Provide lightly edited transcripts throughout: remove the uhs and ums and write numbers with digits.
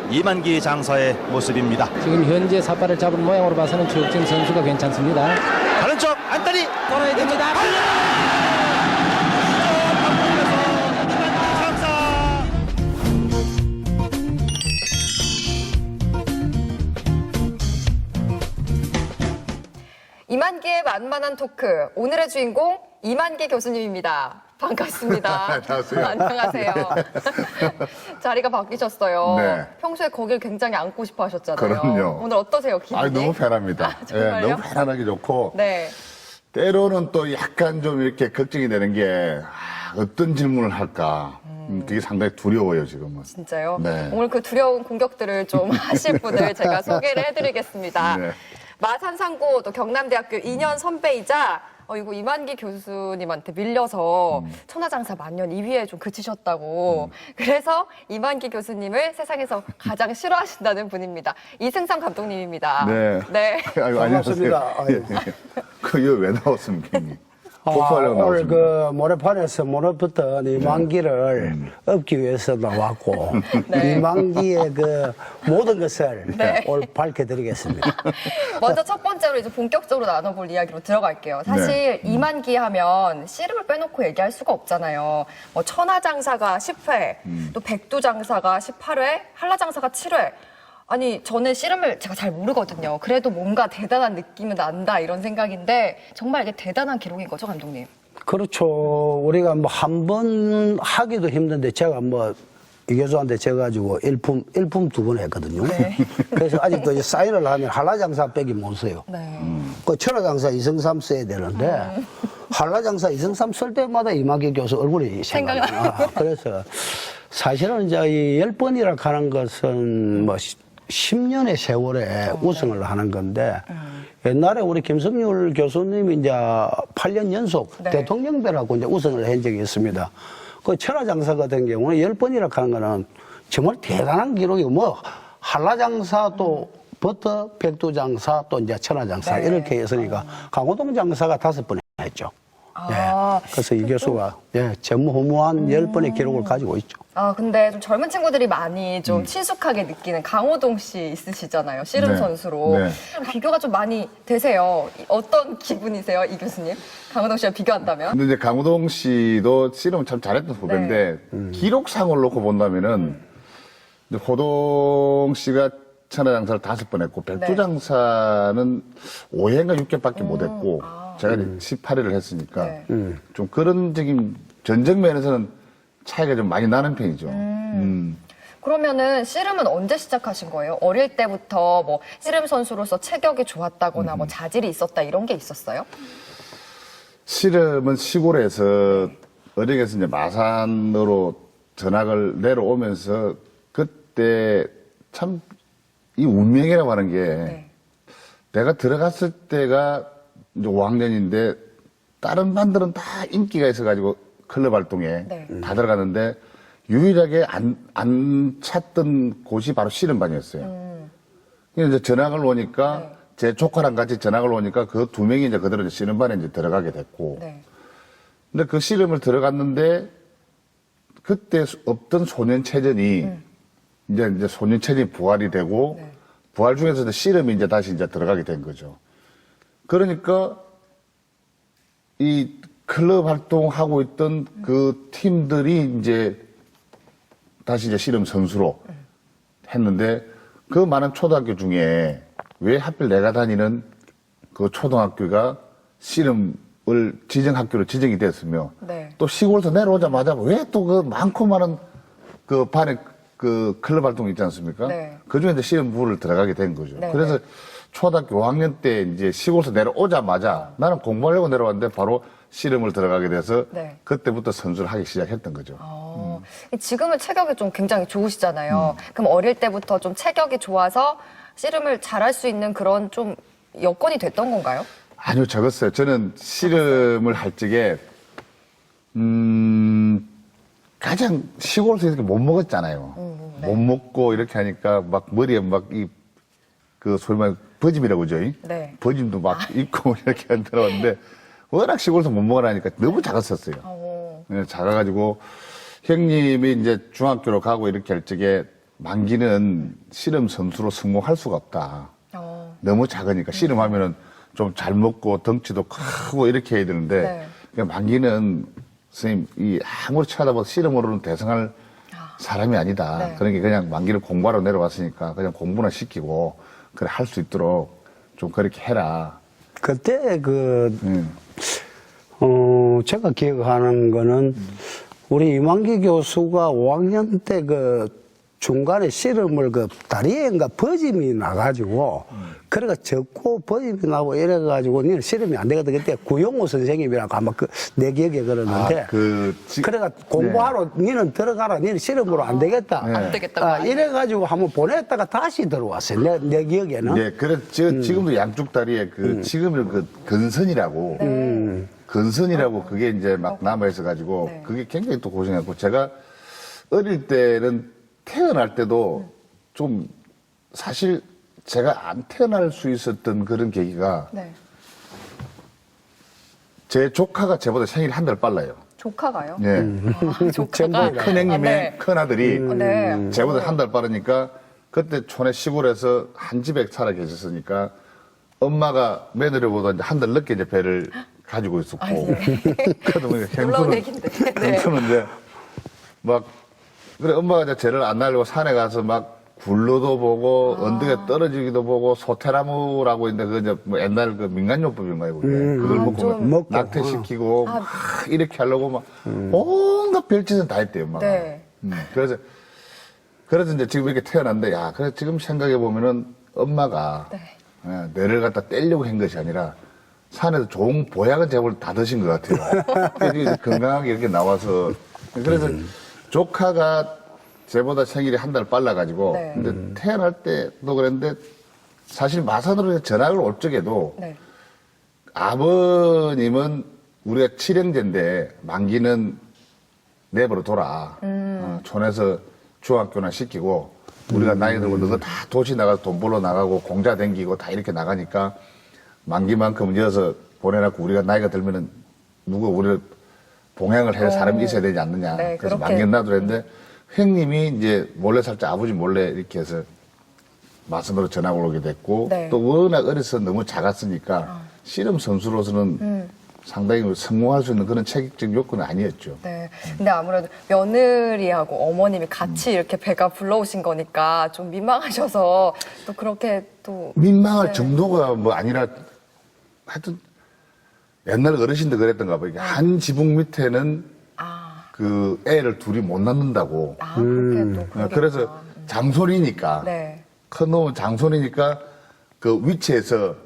이만기 장사의 모습입니다. 지금 현재 삿발을 잡은 모양으로 봐서는 최욱진 선수가 괜찮습니다. 다른 쪽 안다리 돌아야 됩니다. 이만기의 만만한 토크, 오늘의 주인공 이만기 교수님입니다. 반갑습니다. 안녕하세요. 안녕하세요. 자리가 바뀌셨어요. 네. 평소에 거길 굉장히 앉고 싶어 하셨잖아요. 그럼요. 오늘 어떠세요, 기분이? 너무 편합니다. 정말요? 너무 편안하게 좋고 네. 때로는 또 약간 좀 이렇게 걱정이 되는 게 어떤 질문을 할까 그게 상당히 두려워요 지금은. 진짜요? 네. 오늘 그 두려운 공격들을 좀 하실 분을 제가 소개를 해드리겠습니다. 네. 마산상고 또 경남대학교 2년 선배이자 이거 이만기 교수님한테 밀려서 천하장사 만년 2위에 좀 그치셨다고. 그래서 이만기 교수님을 세상에서 가장 싫어하신다는 분입니다. 이승삼 감독님입니다. 네. 네. 아유, 안녕하세요. 반갑습니다. 그게 왜 나왔습니까, 형님? 복수하려고 오늘 나왔습니다. 그 모래판에서 모래부터 이만기를 업기 위해서 나왔고 네. 이만기의 그 모든 것을 네. 오늘 밝혀드리겠습니다. 먼저 첫 번째로 이제 본격적으로 나눠볼 이야기로 들어갈게요. 사실 이만기 하면 씨름을 빼놓고 얘기할 수가 없잖아요. 뭐 천하장사가 10회, 또 백두장사가 18회, 한라장사가 7회. 아니, 저는 씨름을 제가 잘 모르거든요. 그래도 뭔가 대단한 느낌은 난다 이런 생각인데 정말 이게 대단한 기록인 거죠, 감독님? 그렇죠. 우리가 뭐 한 번 하기도 힘든데 제가 뭐 이 교수한테 져가지고 일품 2번 했거든요. 네. 그래서 아직도 이제 사인을 하면 한라장사 빼기 못 써요. 네. 그 천하장사 이승삼 써야 되는데 한라장사 이승삼 쓸 때마다 이만기 교수 얼굴이 생각나. 그래서 사실은 이제 이 10번이라 하는 것은 뭐 10년의 세월에 우승을 하는 건데 옛날에 우리 김성률 교수님이 이제 8년 연속 네. 대통령배라고 이제 우승을 한 적이 있습니다. 그 천하장사 같은 경우는 10번이라 하는 거는 정말 대단한 기록이고 뭐 한라장사 또 버터 백두장사 또 이제 천하장사 네. 이렇게 했으니까 강호동 장사가 5번 했죠. 아, 그래서 이 교수가 전무후무한 10번의 기록을 가지고 있죠. 근데 좀 젊은 친구들이 많이 좀 친숙하게 느끼는 강호동 씨 있으시잖아요. 씨름 네. 선수로. 네. 비교가 좀 많이 되세요. 어떤 기분이세요, 이 교수님? 강호동 씨와 비교한다면? 근데 이제 강우동 씨도 씨름 참 잘했던 후배인데 기록상을 놓고 본다면은 이제 호동 씨가 천하장사를 5번 했고 백두장사는 5회인가 6회밖에 못 했고 제가 이제 18회를 했으니까 네. 좀 그런 적인 전적 면에서는 차이가 좀 많이 나는 편이죠. 그러면은 씨름은 언제 시작하신 거예요? 어릴 때부터 뭐 씨름 선수로서 체격이 좋았다거나 뭐 자질이 있었다 이런 게 있었어요? 씨름은 시골에서 어려에서 이제 마산으로 전학을 내려오면서 그때 참 이 운명이라고 하는 게 네. 내가 들어갔을 때가 이제 5학년인데 다른 반들은 다 인기가 있어가지고 클럽 활동에 네. 다 들어갔는데 유일하게 안 찼던 곳이 바로 씨름반이었어요. 이제 전학을 오니까 네. 제 조카랑 같이 전학을 오니까 그 2명이 이제 그대로 이제 씨름반에 이제 들어가게 됐고. 네. 근데 그 씨름을 들어갔는데 그때 없던 소년체전이 이제 소년체전이 부활이 되고 네. 부활 중에서도 씨름이 이제 다시 이제 들어가게 된 거죠. 그러니까 이 클럽 활동하고 있던 그 팀들이 이제 다시 이제 씨름 선수로 했는데 그 많은 초등학교 중에 왜 하필 내가 다니는 그 초등학교가 씨름을 지정학교로 지정이 됐으며 네. 또 시골에서 내려오자마자 왜 또 그 많고 많은 그 반에 그 클럽 활동이 있지 않습니까? 네. 그 중에 이제 씨름부를 들어가게 된 거죠. 네, 그래서 네. 초등학교 5학년 때 이제 시골에서 내려오자마자 나는 공부하려고 내려왔는데 바로 씨름을 들어가게 돼서 네. 그때부터 선수를 하기 시작했던 거죠. 지금은 체격이 좀 굉장히 좋으시잖아요. 그럼 어릴 때부터 좀 체격이 좋아서 씨름을 잘할 수 있는 그런 좀 여건이 됐던 건가요? 아니요, 적었어요. 저는 씨름을 할 적에, 가장 시골에서 이렇게 못 먹었잖아요. 네. 못 먹고 이렇게 하니까 막 머리에 막 소위 말해 버짐이라고 그러죠. 네. 버짐도 막 있고 이렇게 안 들어왔는데 워낙 시골에서 못 먹으라니까 너무 작았었어요. 네, 작아가지고 형님이 이제 중학교로 가고 이렇게 할 적에 만기는 씨름 선수로 성공할 수가 없다. 너무 작으니까 씨름하면은 좀 잘 먹고 덩치도 크고 이렇게 해야 되는데 네. 그러니까 만기는 선생님 이 아무리 쳐다봐도 씨름으로는 대성할 사람이 아니다. 네. 그러니까 그냥 만기를 공부하러 내려왔으니까 그냥 공부나 시키고 그래 할 수 있도록 좀 그렇게 해라. 그때 음. 제가 기억하는 거는 우리 이만기 교수가 5학년 때 중간에 씨름을 다리에인가 버짐이 나가지고 그래가 적고 버짐이 나고 이래가지고 니는 씨름이 안 되거든. 그때 구용호 선생님이라고 아마 내 기억에 그러는데 그래가 공부하러 니는 들어가라. 니는 씨름으로 안 되겠다. 안 되겠다. 이래가지고 한번 보냈다가 다시 들어왔어요. 내 기억에는. 네, 그래 지금도 양쪽 다리에 지금은 근선이라고 근선이라고 그게 이제 막 남아 있어 가지고 네. 그게 굉장히 또 고생했고 제가 어릴 때는 태어날 때도 좀 사실 제가 안 태어날 수 있었던 그런 계기가 네. 제 조카가 저보다 생일이 한 달 빨라요. 조카가요? 네. 조카가 큰형님의 네. 큰아들이 네. 저보다 한 달 빠르니까 그때 촌에 시골에서 한 집에 살아 계셨으니까 엄마가 며느리보다 이제 한 달 늦게 이제 배를 가지고 있었고. 그래도 뭐 놀라운 얘기인데. 네. 행수는 이제 막 그래 엄마가 이제 쟤를 안 날리고 산에 가서 막 굴러도 보고 언덕에 떨어지기도 보고 소테나무라고 있는데 그 이제 뭐 옛날 그 민간요법인가요 그게 그걸 먹고 낙태시키고 막 이렇게 하려고 막 온갖 별짓은 다 했대요 엄마가. 네. 그래서 이제 지금 이렇게 태어났는데 야 그래 지금 생각해 보면은 엄마가 뇌를 갖다 떼려고 한 것이 아니라 산에서 좋은 보약은 제법 다 드신 것 같아요. 그래서 건강하게 이렇게 나와서 그래서 조카가 제보다 생일이 한 달 빨라가지고 네. 근데 태어날 때도 그랬는데 사실 마산으로 전학을 올 적에도 네. 아버님은 우리가 칠형제인데 만기는 내버려 둬라. 촌에서 중학교나 시키고 우리가 나이 들고 너도 다 도시 나가서 돈 벌러 나가고 공자 댕기고 다 이렇게 나가니까 만기만큼 이어서 보내놨고 우리가 나이가 들면은 누구 우리를 봉양을 할 사람이 있어야 되지 않느냐. 네, 그래서 그렇게. 만기 놔두랬는데 형님이 이제 몰래 살짝 아버지 몰래 이렇게 해서 마산으로 전학을 오게 됐고 네. 또 워낙 어려서 너무 작았으니까 씨름 선수로서는 상당히 성공할 수 있는 그런 체격적 요건은 아니었죠. 네. 근데 아무래도 며느리하고 어머님이 같이 이렇게 배가 불러오신 거니까 좀 민망하셔서 또 그렇게 또. 민망할 네. 정도가 뭐 아니라 하여튼 옛날 어르신들 그랬던가 봐. 이게 한 지붕 밑에는 그 애를 둘이 못 낳는다고. 그렇게 또. 그러겠구나. 그래서 장손이니까. 네. 큰 놈은 장손이니까 그 위치에서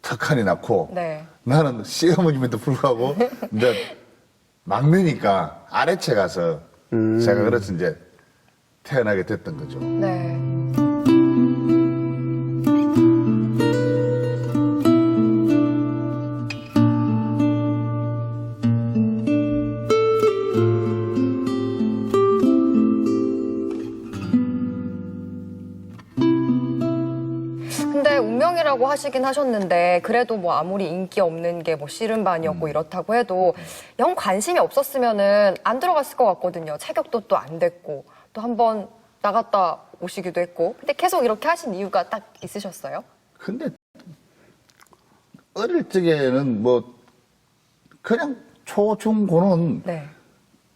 턱하니 낳고. 네. 나는 시어머님에도 불구하고 이제 막내니까 아래채 가서 제가 그래서 이제 태어나게 됐던 거죠. 네. 근데 운명이라고 하시긴 하셨는데 그래도 뭐 아무리 인기 없는 게 뭐 씨름반이었고 이렇다고 해도 영 관심이 없었으면은 안 들어갔을 것 같거든요. 체격도 또 안 됐고 또 한번 나갔다 오시기도 했고 근데 계속 이렇게 하신 이유가 딱 있으셨어요? 근데 어릴 적에는 뭐 그냥 초, 중, 고는 네.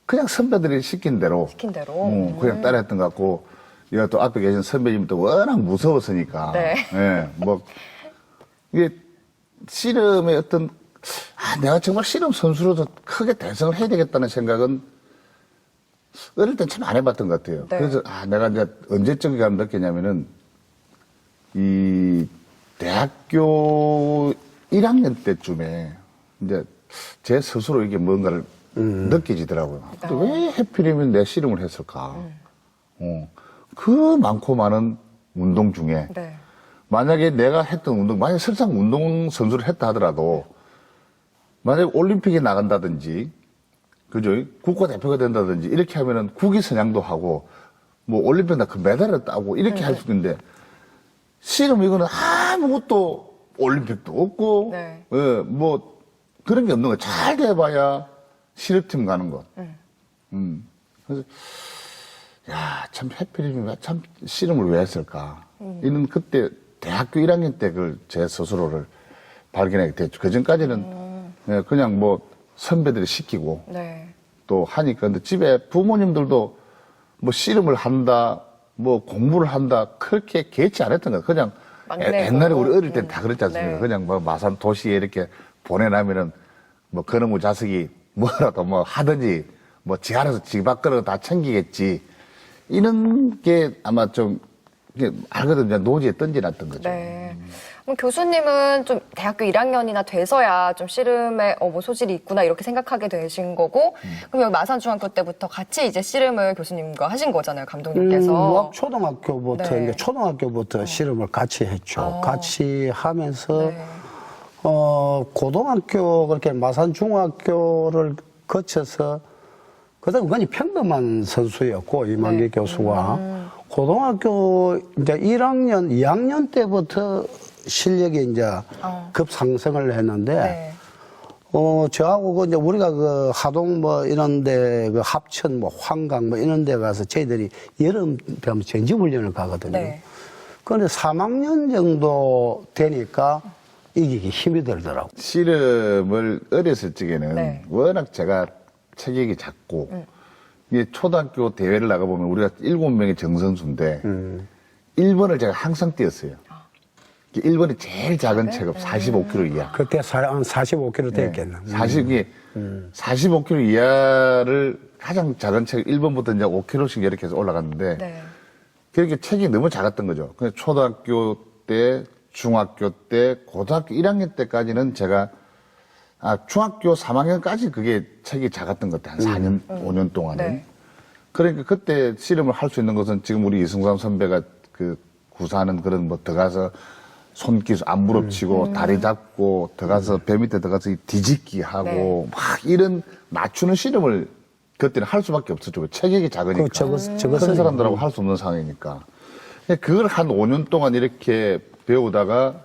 그냥 선배들이 시킨 대로 시킨 대로. 그냥 따라했던 것 같고 이거 또 앞에 계신 선배님도 워낙 무서웠으니까 네. 예, 뭐 이게 씨름의 어떤 내가 정말 씨름 선수로서 크게 대성을 해야 되겠다는 생각은 어릴 땐 참 안 해봤던 것 같아요. 네. 그래서 내가 이제 언제쯤 가면 느꼈냐면은 이 대학교 1학년 때쯤에 이제 제 스스로 이게 뭔가를 느껴지더라고요. 근데 왜 하필이면 내 씨름을 했을까? 그 많고 많은 운동 중에 네. 만약에 내가 했던 운동, 만약에 설상 운동 선수를 했다 하더라도 만약에 올림픽에 나간다든지 그죠? 국가대표가 된다든지 이렇게 하면은 국위선양도 하고 뭐 올림픽 그 메달을 따고 이렇게 할 수 있는데 씨름 이거는 아무것도 올림픽도 없고 네. 예, 뭐 그런 게 없는 거야. 잘 돼봐야 실업팀 가는 것. 그래서 야, 참 해필이면 참 씨름을 왜 했을까. 이는 그때 대학교 1학년 때 그걸 제 스스로를 발견하게 됐죠. 그 전까지는 그냥 뭐 선배들이 시키고 네. 또 하니까. 근데 집에 부모님들도 뭐 씨름을 한다, 뭐 공부를 한다, 그렇게 개의치 안 했던 거예요. 그냥 막내고. 옛날에 우리 어릴 때 다 그랬지 않습니까? 네. 그냥 뭐 마산 도시에 이렇게 보내놔면은 뭐 그놈의 자식이 뭐라도 뭐 하든지 뭐 지 알아서 지 밖으로 다 챙기겠지. 이런 게 아마 좀 알거든요. 노지에 던져놨던 거죠. 네. 그럼 교수님은 좀 대학교 1학년이나 돼서야 좀 씨름에 뭐 소질이 있구나 이렇게 생각하게 되신 거고, 그럼 여기 마산중학교 때부터 같이 이제 씨름을 교수님과 하신 거잖아요, 감독님께서. 초등학교부터 네. 이제 초등학교부터 씨름을 같이 했죠. 같이 하면서 네. 고등학교 그렇게 마산중학교를 거쳐서 그다음 그냥 평범한 선수였고 이만기 네. 교수가 고등학교 이제 1학년, 2학년 때부터 실력이 이제 급상승을 했는데 네. 저하고 그 이제 우리가 그 하동 뭐 이런데 그 합천 뭐 황강 뭐 이런데 가서 저희들이 여름 병 전지훈련을 가거든요. 네. 그런데 3학년 정도 되니까 이기기 힘이 들더라고. 씨름을 어렸을 적에는 네. 워낙 제가 체격이 작고 이게 초등학교 대회를 나가보면 우리가 7명의 정선수인데 1번을 제가 항상 뛰었어요. 1번이 제일 작은 체급 45kg 이하. 그때 한 45kg 됐겠나. 45kg 이하를 가장 작은 체급 1번부터 이제 5kg씩 이렇게 해서 올라갔는데 네. 그렇게 체격이 너무 작았던 거죠. 그래서 초등학교 때, 중학교 때, 고등학교 1학년 때까지는 제가 중학교 3학년까지 그게 체격이 작았던 것 같아요. 한 4년, 5년 동안은. 네. 그러니까 그때 씨름을 할 수 있는 것은 지금 우리 이승삼 선배가 그 구사하는 그런 뭐 들어가서 손기수 안 부럽치고 다리 잡고 들어가서 배 밑에 들어가서 뒤집기 하고 네. 막 이런 맞추는 씨름을 그때는 할 수밖에 없었죠. 체격이 작으니까. 큰 사람들하고 할 수 없는 상황이니까. 그걸 한 5년 동안 이렇게 배우다가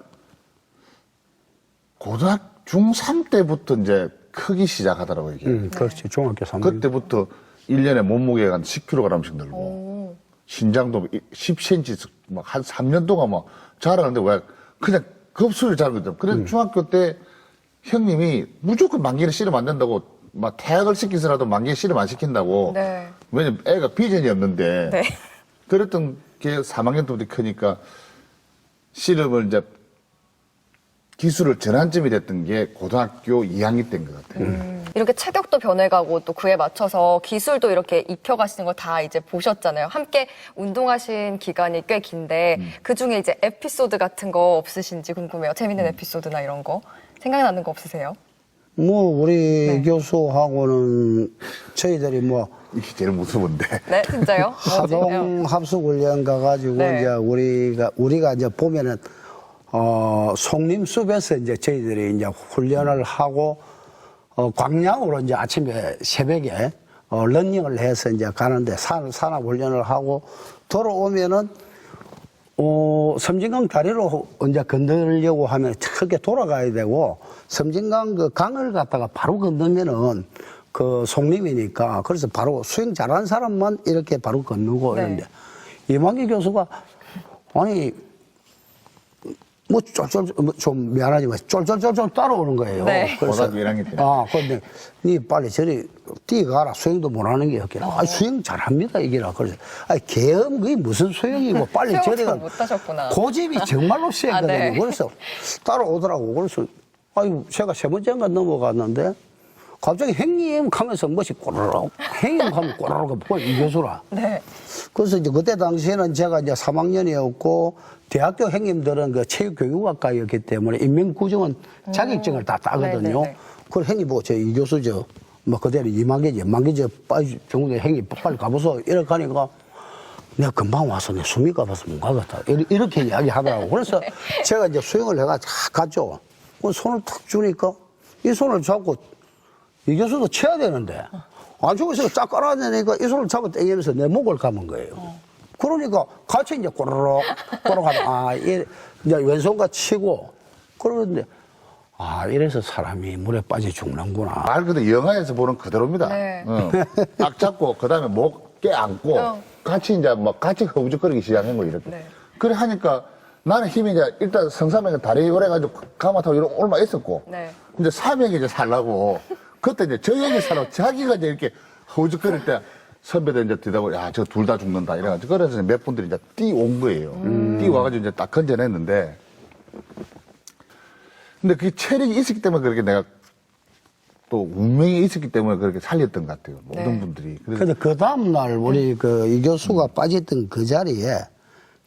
중3 때부터 이제 크기 시작하더라고요, 이게. 그렇지. 중학교 3학년. 그때부터 1년에 몸무게가 한 10kg씩 늘고, 신장도 10cm, 막 한 3년 동안 막 자라는데 왜 그냥 급수를 자는 거죠. 그래서 중학교 때 형님이 무조건 만기를 씨름 안 된다고, 막 퇴학을 시키서라도 만기를 씨름 안 시킨다고. 네. 왜냐면 애가 비전이 없는데. 네. 그랬던 게 3학년 때부터 크니까 씨름을 이제 기술을 전환점이 됐던 게 고등학교 2학년 때인 것 같아요. 이렇게 체격도 변해가고 또 그에 맞춰서 기술도 이렇게 익혀가시는 거 다 이제 보셨잖아요. 함께 운동하신 기간이 꽤 긴데 그 중에 이제 에피소드 같은 거 없으신지 궁금해요. 재밌는 에피소드나 이런 거 생각나는 거 없으세요? 뭐 우리 교수하고는 저희들이 뭐 이게 제일 무서운데. 네, 진짜요? 하동 합숙훈련 가가지고 네. 이제 우리가 이제 보면은 송림숲에서 이제 저희들이 이제 훈련을 하고 광양으로 이제 아침에 새벽에 러닝을 해서 이제 가는데 산악 훈련을 하고 돌아오면은 섬진강 다리로 이제 건너려고 하면 크게 돌아가야 되고 섬진강 그 강을 갖다가 바로 건너면은 그 송림이니까 그래서 바로 수영 잘하는 사람만 이렇게 바로 건너고 네. 이런데 이만기 교수가 아니 뭐 좀 미안하지만 쫄쫄쫄쫄 따라오는 거예요. 네. 고등학교 1학년 때. 근데 니 빨리 저리 뛰어가라. 수영도 못하는 게 없기라. 수영 잘합니다 이기라. 그래서 개엄 그게 무슨 수영이고 빨리 저리 수영도 가. 못하셨구나. 고집이 정말로 세거든요. 네. 그래서 따라오더라고. 그래서 제가 세 번째인가 넘어갔는데 갑자기 행님 하면서 뭐이 꼬르륵 행님 하면 꼬르륵 보고 이 교수라. 네. 그래서 이제 그때 당시에는 제가 이제 3학년이었고 대학교 행님들은 그 체육교육학과였기 때문에 인명구정은 자격증을 다 따거든요. 네네네. 그걸 행님 보고 이 교수 뭐 그대로 이만기지 빨리 병원에 행님 빨리 가보소 이렇게 하니까 내가 금방 와서 내 숨이 가봐서 못 가겠다 이렇게 이야기하더라고. 그래서 제가 이제 수영을 해가 갔죠. 그 손을 탁 주니까 이 손을 잡고 이 교수도 쳐야 되는데 안 주고 있어서 쫙 깔아내니까 이 손을 잡아 당기면서 내 목을 감은 거예요. 그러니까 같이 이제 꼬르륵 하다 이제 왼손과 치고 그러는데 이래서 사람이 물에 빠져 죽는구나. 말 그대로 영화에서 보는 그대로입니다. 네. 딱 잡고 그다음에 목 껴안고 같이 이제 막 같이 허우적거리기 시작한 거 이렇게. 네. 그래 하니까 나는 힘이 이제 일단 성삼형이 다리 오래가지고 가마 타고 이렇게 올마 있었고. 네. 이제 삼형이 이제 살라고. 그때 이제 저 형이 살라고 자기가 이제 이렇게 허우적거릴 때 선배들 이제 뒤다고 야, 저 둘 다 죽는다 이래가지고 그래서 몇 분들이 이제 뛰어온 거예요. 뛰어와가지고 이제 딱 건져냈는데 근데 그게 체력이 있었기 때문에 그렇게 내가 또 운명이 있었기 때문에 그렇게 살렸던 것 같아요. 모든 네. 분들이. 그래서 근데 그 다음날 우리 그 이 교수가 빠졌던 그 자리에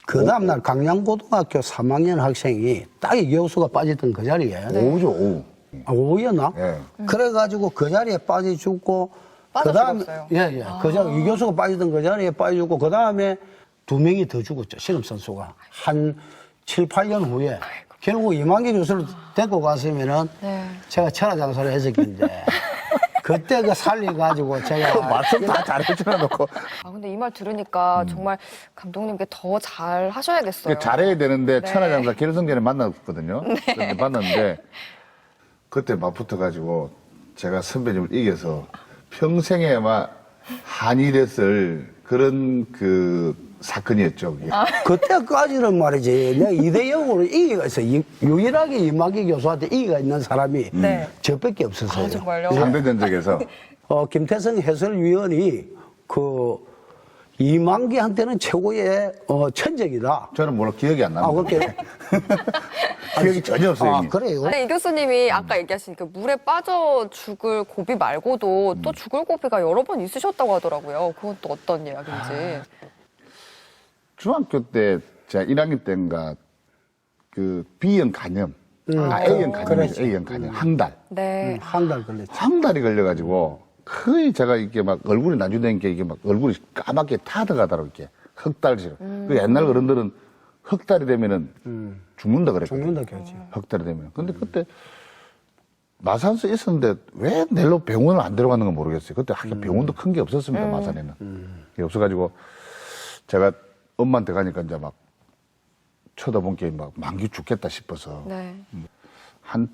그 다음날 강양고등학교 3학년 학생이 딱 이 교수가 빠졌던 그 자리에 오후죠, 오후. 아, 오후였나? 예. 그래가지고 그 자리에 빠져 죽고 빠져 그다음에 죽었어요. 예. 그 자리 이 교수가 빠지던 그 자리에 빠져 죽고 그 다음에 2명이 더 죽었죠. 실험 선수가 한 7, 8년 후에 결국 이만기 교수를 데리고 갔으면은 네. 제가 천하장사를 했을 텐데 그때 그 살려가지고 제가 말씀 다 잘해주나 놓고. 아, 근데 이 말 들으니까 정말 감독님께 더 잘 하셔야겠어요. 잘해야 되는데 네. 천하장사 결승전에 만났거든요. 근데 만났는데 그때 맞붙어가지고 제가 선배님을 이겨서 평생에 막 한이 됐을 그런 그 사건이었죠. 그게. 그때까지는 말이지 내가 2대0으로 이기가 있어. 유일하게 이만기 교수한테 이기가 있는 사람이 네. 저밖에 없었어요. 아, 정말요? 상대 전적에서. 김태성 해설위원이 그 이만기한테는 최고의 천적이다. 저는 물론 기억이 안 아, 납니다. 그렇게. 기억이 전혀 없어요. 아, 형님. 그래요? 아니, 이 교수님이 아까 얘기하신 그 물에 빠져 죽을 고비 말고도 또 죽을 고비가 여러 번 있으셨다고 하더라고요. 그건 또 어떤 이야기인지. 중학교 때 제가 1학년 때인가 그 B형 간염, A형 간염이죠. 그렇지. A형 간염 한 달. 네. 한 달 걸렸지. 한 달이 걸려가지고 거의 제가 이게 막 얼굴이 나중된 게 이게 막 얼굴이 까맣게 타들어가더라고 이렇게 흑달처럼. 그 옛날 어른들은 흑달이 되면은 죽는다 그랬거든요. 죽는다 그랬지. 흑달이 되면. 근데 그때 마산서 있었는데 왜 내로 병원을 안 데려가는 건 모르겠어요. 그때 학교 병원도 큰 게 없었습니다. 마산에는. 그게 없어가지고 제가 엄마한테 가니까 이제 막 쳐다본 게 막 만기 죽겠다 싶어서 네. 한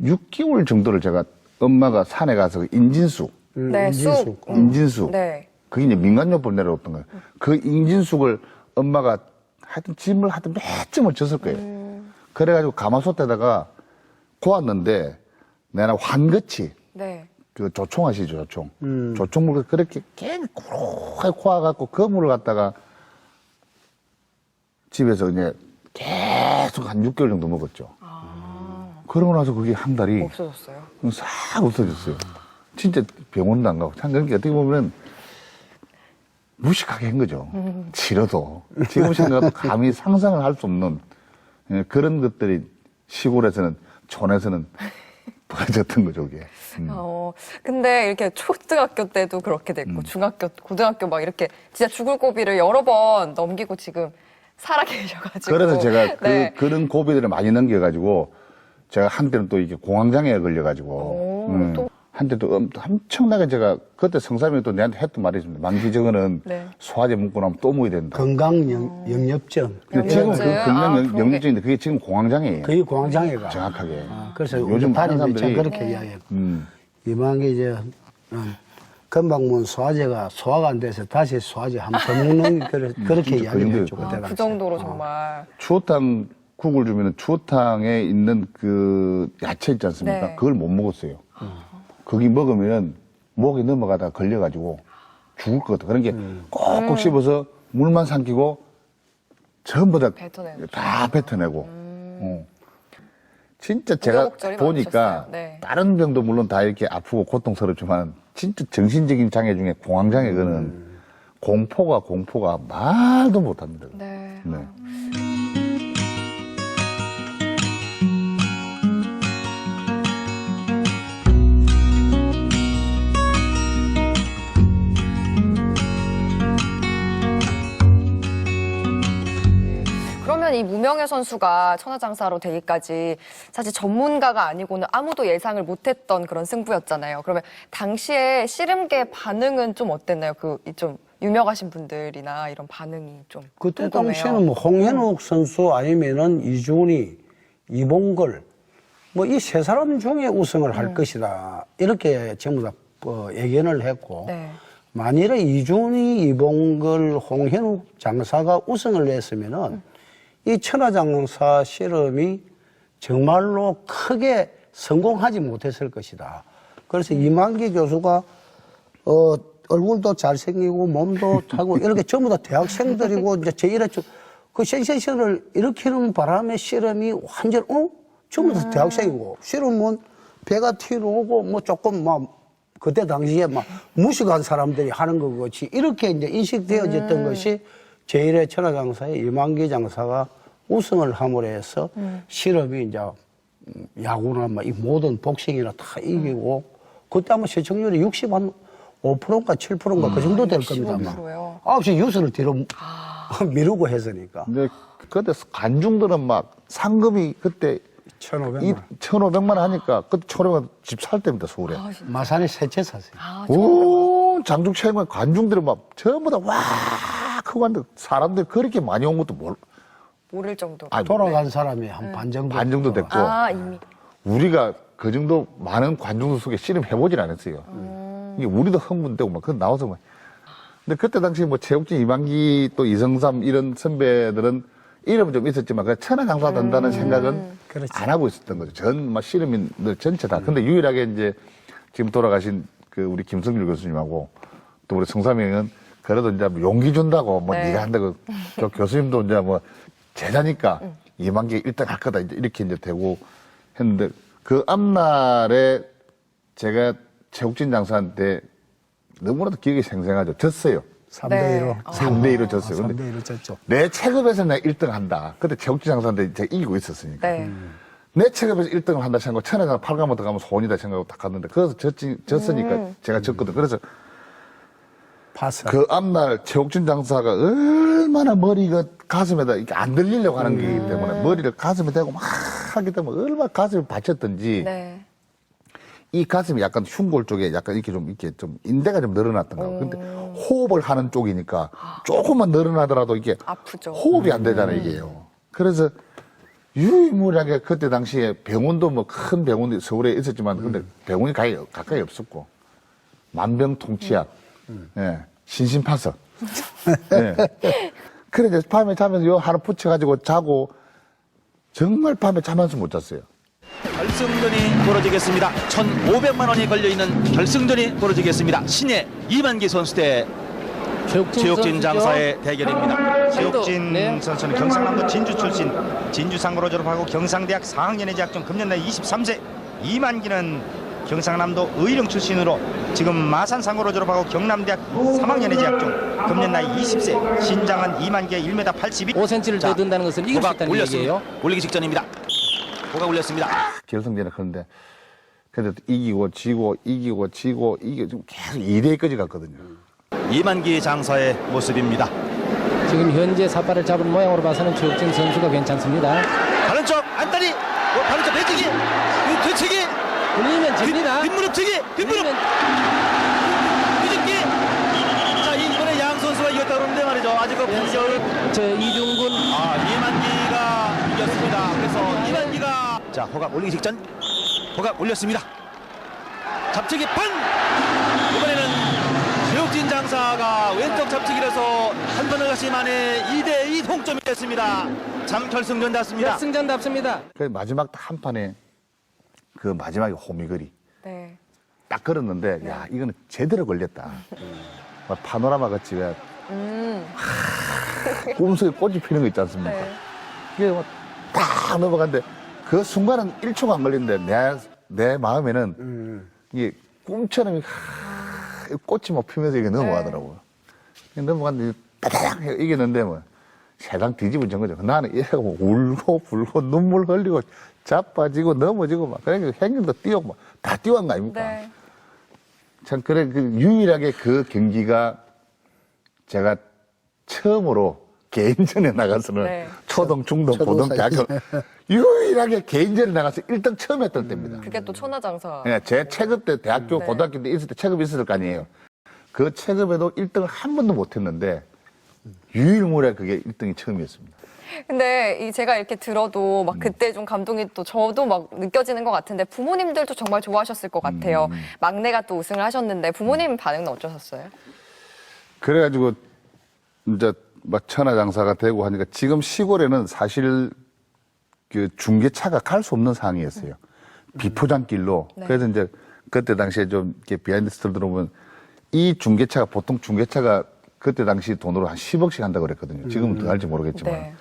6개월 정도를 제가 엄마가 산에 가서 인진숙, 네, 쑥. 인진숙. 네. 그게 이제 민간요법을 내려왔던 거예요. 그 인진숙을 엄마가 하여튼 짐을 하여튼 몇 점을 줬을 거예요. 그래가지고 가마솥에다가 고았는데 내가 환거치, 네. 그 조총 아시죠, 조총. 조총물을 그렇게 계속 고루하게 고아갖고 그 물을 갖다가 집에서 이제 계속 한 6개월 정도 먹었죠. 그러고 나서 그게 한 달이 없어졌어요. 싹 없어졌어요. 진짜 병원도 안 가고. 참, 그러니까 어떻게 보면 무식하게 한 거죠. 치료도. 지금 생각해도 감히 상상을 할 수 없는 그런 것들이 시골에서는, 촌에서는 벌어졌던 거죠, 그게. 근데 이렇게 초등학교 때도 그렇게 됐고, 중학교, 고등학교 막 이렇게 진짜 죽을 고비를 여러 번 넘기고 지금 살아 계셔가지고. 그래서 제가 네. 그런 고비들을 많이 넘겨가지고 제가 한때는 또 이게 공황장애에 걸려가지고 오, 또? 한때 또 엄청나게 제가 그때 성삼이 또 내한테 했던 말이 있습니다. 만기저거는 네. 소화제 먹고 나면 또 먹어야 된다. 건강 영엽증. 근데 지금 그 영양제? 건강 그런 게. 영양제인데 그게 지금 공황장애예요. 그게 공황장애가. 정확하게. 그래서 요즘 요즘 많은 다리들이 참 사람들이 그렇게 이야기했고. 음. 이만기 이제 금방문 소화제가 소화가 안 돼서 다시 소화제 한 번 더 먹는 그렇게 진짜 이야기를 그 했죠. 정도였구나. 그때 그 당시에. 정도로 정말. 추어탕 국을 주면은 추어탕에 있는 그 야채 있지 않습니까? 네. 그걸 못 먹었어요. 거기 먹으면은 목에 넘어가다 걸려가지고 죽을 것 같아. 그런 게 꼭꼭 씹어서 물만 삼키고 전부 다 뱉어내는 다 뱉어내고. 진짜 제가 우여곡절이 보니까 많으셨어요. 네. 다른 병도 물론 다 이렇게 아프고 고통스럽지만 진짜 정신적인 장애 중에 공황장애 그는 공포가 말도 못합니다. 네. 네. 그러면 이 무명의 선수가 천하장사로 되기까지 사실 전문가가 아니고는 아무도 예상을 못했던 그런 승부였잖아요. 그러면 당시에 씨름계 반응은 좀 어땠나요? 그 좀 유명하신 분들이나 이런 반응이 좀 그때 궁금해요. 당시에는 뭐 홍현욱 선수 아니면은 이준희, 이봉걸 뭐 이 세 사람 중에 우승을 할 것이다 이렇게 전부 다 예견을 했고 네. 만일에 이준희, 이봉걸, 홍현욱 장사가 우승을 했으면은 이 천하장사 실험이 정말로 크게 성공하지 못했을 것이다. 그래서 이만기 교수가 얼굴도 잘생기고 몸도 하고 이렇게 전부 다 대학생들이고 이제 제1회 그 센세이션을 일으키는 바람에 실험이 완전 전부 다 대학생이고 실험은 배가 튀어오고 뭐 조금 막 그때 당시에 막 무식한 사람들이 하는 것 같이 이렇게 이제 인식되어졌던 것이 제1회 천하장사의 이만기 장사가 우승을 함으로 해서 실험이 이제 야구나 막 이 모든 복싱이나 다 이기고 그때 아마 시청률이 65%인가 7%인가 그 정도 될 겁니다. 65%요? 9시 뉴스를 뒤로 미루고 했으니까. 근데 그때 관중들은 막 상금이 그때 1,500만. 1,500만 원 하니까 그때 1,500만 집 살 때입니다, 서울에. 마산에 세 채 샀어요. 오, 장중 체육관 관중들이 막 전부 다 와, 크고 한데 사람들이 그렇게 많이 온 것도 모를 정도로. 아니, 돌아간 사람이 한 반 정도. 반 정도 됐고. 이미. 우리가 그 정도 많은 관중들 속에 씨름해보질 않았어요. 이게 우리도 흥분되고 막, 그 나와서 막. 근데 그때 당시 뭐 최욱진, 이만기 또 이성삼 이런 선배들은 이름은 좀 있었지만 그 천하장사 된다는 생각은 그렇지. 안 하고 있었던 거죠. 전, 막 씨름인들 전체 다. 근데 유일하게 이제 지금 돌아가신 그 우리 김성길 교수님하고 또 우리 성삼형은 그래도 이제 뭐 용기 준다고 뭐 네. 네가 한다고 저 교수님도 이제 뭐 제자니까 이만기 1등 할 거다 이렇게 이제 되고 했는데 그 앞날에 제가 최욱진 장사한테 너무나도 기억이 생생하죠. 졌어요. 3대1로. 3대1로 졌어요. 근데 3대1로 졌죠. 내 체급에서 내가 1등 한다. 그때 최욱진 장사한테 제가 이기고 있었으니까. 네. 내 체급에서 1등을 한다 생각하고 천하장 8강부터 가면 소원이다 생각하고 딱 갔는데 그래서 졌으니까 제가 졌거든. 그래서 봤어. 그 앞날 최욱진 장사가 얼마나 머리가 가슴에다 이렇게 안 들리려고 하는 거기 때문에 머리를 가슴에 대고 막 하기 때문에 얼마나 가슴이 받쳤던지 네. 이 가슴이 약간 흉골 쪽에 약간 이렇게 좀 인대가 좀 늘어났던 거예요. 근데 호흡을 하는 쪽이니까 조금만 늘어나더라도 이게 아프죠. 호흡이 안 되잖아요, 이게요. 그래서 유일무이하게 그때 당시에 병원도 뭐 큰 병원이 서울에 있었지만 근데 병원이 가까이 없었고 만병통치약, 예, 신신파석. 예. 그래 이제 밤에 자면서 요 하나 붙여가지고 자고 정말 밤에 잠 한숨 못 잤어요. 결승전이 벌어지겠습니다. 1,500만 원이 걸려있는 결승전이 벌어지겠습니다. 신예 이만기 선수 대 최욱진 선수죠. 장사의 대결입니다. 최욱진 네. 선수는 경상남도 진주 출신, 진주상고로 졸업하고 경상대학 4학년에 재학 중 금년 나이 23세. 이만기는 경상남도 의령 출신으로 지금 마산상고로 졸업하고 경남대학 3학년에 재학 중 금년 나이 20세. 신장은 이만기의 1m 82. 5cm를 더 든다는 것은 이길 수 호각 있다는 올렸습니다. 얘기예요. 올리기 직전입니다. 호각 올렸습니다. 결승전에 그런데 그래도 이기고 지고 이기고 지고 이기고 지금 계속 2대2까지 갔거든요. 이만기 장사의 모습입니다. 지금 현재 삿발을 잡은 모양으로 봐서는 최욱진 선수가 괜찮습니다. 다른 쪽 안다리, 다른 쪽 배치기, 뒤치기, 불리면 집니다. 뒷무릎치기, 뒷무릎 뒤집기. 자, 이번에 양 선수가 이겼다 그러는데 말이죠. 아직 그 분열. 저 이중군 이만기가 이겼습니다. 그래서 이만기가 자 호각 올리기 직전 호각 올렸습니다. 잡치기 펀. 이번에는 최욱진 장사가 왼쪽 잡치기라서 한 번을 가시 만에 2대2 동점이 됐습니다. 장 결승전 났습니다. 결승전답습니다. 그 마지막 한 판에 그 마지막에 호미거리 네. 딱 걸었는데 야 이거는 제대로 걸렸다. 막 파노라마 같이 왜 꿈속에 꽃이 피는 거 있지 않습니까? 네. 이게 딱 넘어갔는데 그 순간은 1초가 안 걸리는데 내 마음에는 이게 꿈처럼 꽃이 막 피면서 이게 넘어가더라고요. 넘어갔는데 따닥 이겼는데 뭐 세상 뒤집어진 거죠. 나는 이래고 울고 불고 눈물 흘리고 자빠지고 넘어지고 막 그러니까 행님도 뛰고 막 다 뛰어간 거 아닙니까? 네. 참 그래 그 유일하게 그 경기가 제가 처음으로 개인전에 나가서는 네. 초등, 중등, 고등, 대학교 유일하게 개인전에 나가서 1등 처음 했던 때입니다. 그게 또 천하장사. 예, 제 체급 때 대학교, 네. 고등학교 때 있을 때 체급이 있었을 거 아니에요. 그 체급에도 1등을 한 번도 못 했는데 유일무이하게 그게 1등이 처음이었습니다. 근데 제가 이렇게 들어도 막 그때 좀 감동이 또 저도 막 느껴지는 것 같은데 부모님들도 정말 좋아하셨을 것 같아요. 막내가 또 우승을 하셨는데 부모님 반응은 어떠셨어요? 그래가지고 이제 막 천하장사가 되고 하니까 지금 시골에는 사실 그 중계차가 갈 수 없는 상황이었어요. 비포장길로. 네. 그래서 이제 그때 당시에 좀 이렇게 비하인드 스토리 들어보면 이 중계차가 보통 중계차가 그때 당시 돈으로 한 10억씩 한다고 그랬거든요. 지금은 더 할지 모르겠지만. 네.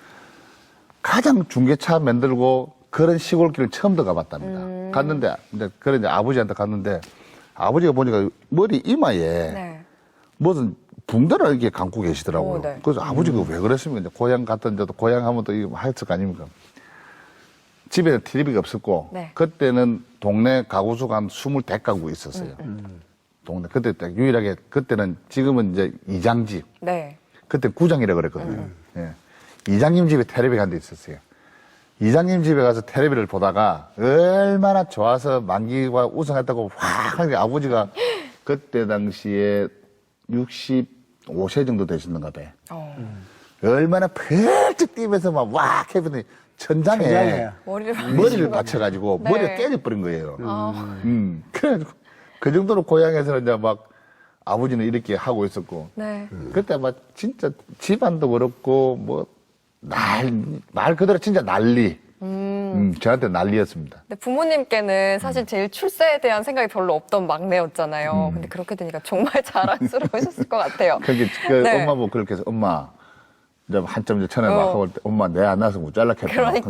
가장 중계차 만들고 그런 시골길을 처음 더 가봤답니다. 갔는데, 이제 그래 이제 아버지한테 갔는데 아버지가 보니까 머리 이마에 네. 무슨 붕대를 이렇게 감고 계시더라고요. 오, 네. 그래서 아버지가 왜 그랬습니까? 이제 고향 갔던 데도 고향 하면 또 이거 했을 거 아닙니까? 집에 TV가 없었고, 네. 그때는 동네 가구수가 한 20대가구 있었어요. 동네. 그때 딱 유일하게, 그때는 지금은 이제 이장집. 네. 그때 구장이라고 그랬거든요. 예. 이장님 집에 텔레비가 한 대 있었어요. 이장님 집에 가서 텔레비를 보다가 얼마나 좋아서 만기가 우승했다고 확 하니까 아버지가 그때 당시에 65세 정도 되셨는가 봐요. 얼마나 펄쩍 뛰면서 막 와 해보더니 천장에 머리를 받쳐가지고 네. 머리가 깨져버린 거예요. 그래가지고 그 정도로 고향에서는 이제 막 아버지는 이렇게 하고 있었고. 네. 그때 막 진짜 집안도 그렇고 뭐 말 그대로 진짜 난리. 저한테 난리였습니다. 근데 부모님께는 사실 제일 출세에 대한 생각이 별로 없던 막내였잖아요. 근데 그렇게 되니까 정말 자랑스러우셨을 것 같아요. 그게 네. 엄마 보고 그렇게 해서 엄마 이제 한참 이제 전에 막 하고 때 엄마 내 안 나서 못 잘라겠다. 그러니까.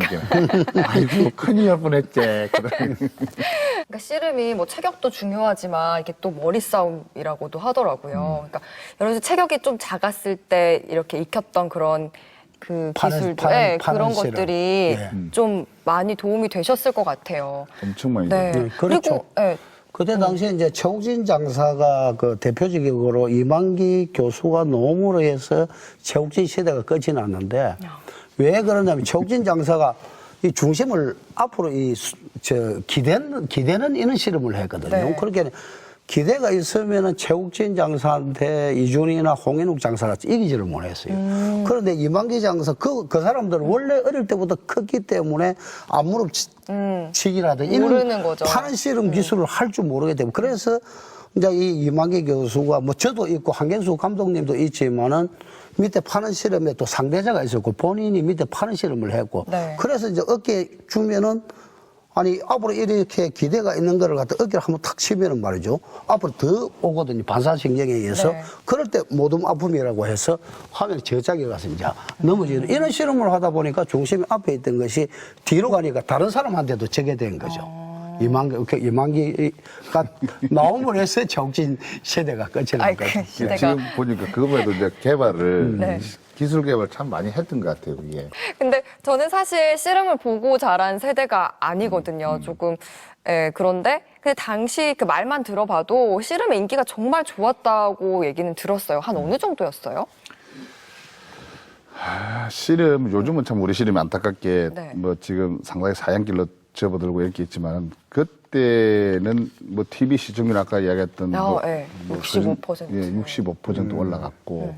아이고 큰일 날 뻔했지. 그러니까 씨름이 뭐 체격도 중요하지만 이게 또 머리 싸움이라고도 하더라고요. 그러니까 여러 가지 체격이 좀 작았을 때 이렇게 익혔던 그런 그 기술들, 네, 그런 씨름. 것들이 예. 좀 많이 도움이 되셨을 것 같아요. 엄청 많이. 네. 네, 그렇죠. 그리고 네. 그때 당시에 이제 최욱진 장사가 그 대표적으로 이만기 교수가 노무로 해서 최욱진 시대가 끝이 났는데 왜 그러냐면 최욱진 장사가 이 중심을 앞으로 기대는 이런 씨름을 했거든요. 네. 그렇게 기대가 있으면은 최욱진 장사한테 이준희나 홍인욱 장사가 이기지를 못했어요. 그런데 이만기 장사 그 사람들은 원래 어릴 때부터 컸기 때문에 앞무릎 치기라든지 모르는 이런 거죠. 파는 씨름 기술을 할 줄 모르게 되고 그래서 이제 이 이만기 교수가 뭐 저도 있고 한경수 감독님도 있지만은 밑에 파는 씨름에 또 상대자가 있었고 본인이 밑에 파는 씨름을 했고 네. 그래서 이제 어깨 주면은 아니 앞으로 이렇게 기대가 있는 거를 갖다 어깨를 한번 탁 치면은 말이죠 앞으로 더 오거든요 반사신경에 의해서 네. 그럴 때 모둠 아픔이라고 해서 화면에 저짝에 가서 이제 넘어지는 이런 실험을 하다 보니까 중심이 앞에 있던 것이 뒤로 가니까 다른 사람한테도 저게 된 거죠. 이만기가 나옴을 해서 정진 세대가 끝이 난 아이, 거죠. 그 시대가. 지금 보니까 그거에도 이제 개발을 네. 기술 개발 참 많이 했던 것 같아요. 이게. 근데 저는 사실 씨름을 보고 자란 세대가 아니거든요. 조금 그런데 당시 그 말만 들어봐도 씨름의 인기가 정말 좋았다고 얘기는 들었어요. 한 어느 정도였어요? 씨름 요즘은 참 우리 씨름이 안타깝게 네. 뭐 지금 상당히 사양길로 접어들고 이렇게 있지만 그때는 뭐 TV 시청률 아까 이야기했던 뭐, 네. 뭐 65%. 예, 65% 올라갔고